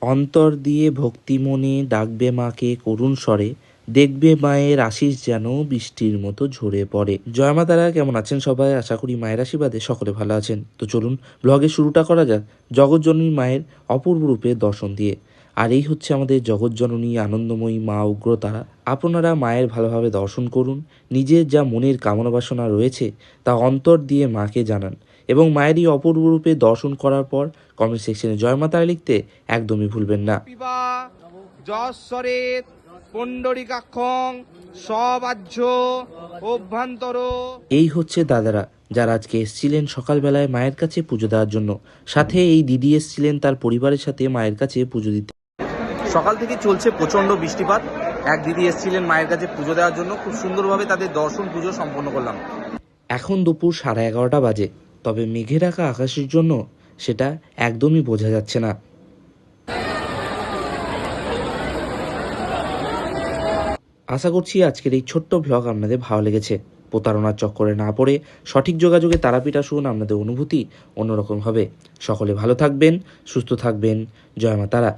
অন্তর দিয়ে ভক্তি মনে ডাকবে মাকে করুণ স্বরে, দেখবে মায়ের আশিস যেন বৃষ্টির মতো ঝরে পড়ে। জয় মা তারা, কেমন আছেন সবাই? আশা করি মায়ের আশীর্বাদে সকলে ভালো আছেন। তো চলুন ব্লগের শুরুটা করা যাক জগৎজননী মায়ের অপূর্ব রূপে দর্শন দিয়ে। আর এই হচ্ছে আমাদের জগৎজননী আনন্দময়ী মা উগ্রতারা। আপনারা মায়ের ভালোভাবে দর্শন করুন, নিজের যা মনের কামনা বাসনা রয়েছে তা অন্তর দিয়ে মাকে জানান এবং মায়ের এই অপূর্ব রূপে দর্শন করার পর কমেন্ট সেকশনে জয় মা তারা লিখতে একদমই ভুলবেন না। যশ্বরেত পুণ্ডরিকাক্ষং সবাহ্য অভ্যন্তর। এই হচ্ছে দাদারা যারা আজকে এসেছিলেন সকালবেলায় মায়ের কাছে পুজো দেওয়ার জন্য। সাথে এই দিদি এসেছিলেন তার পরিবারের সাথে মায়ের কাছে পুজো দিতে। সকাল থেকে চলছে প্রচণ্ড বৃষ্টিপাত। এক দিদি এসেছিলেন মায়ের কাছে পুজো দেওয়ার জন্য, খুব সুন্দরভাবে তাদের দর্শন পুজো সম্পন্ন করলাম। এখন দুপুর 11:30 বাজে, তবে মেঘে ঢাকা আকাশের জন্য সেটা একদমই বোঝা যাচ্ছে না। আশা করছি আজকের এই ছোট্ট ভ্লগ আপনাদের ভালো লেগেছে। প্রতারণার চক্করে না পড়ে সঠিক যোগাযোগে তারাপীঠ আসুন, আপনাদের অনুভূতি অন্যরকম হবে। সকলে ভালো থাকবেন, সুস্থ থাকবেন। জয় মা তারা।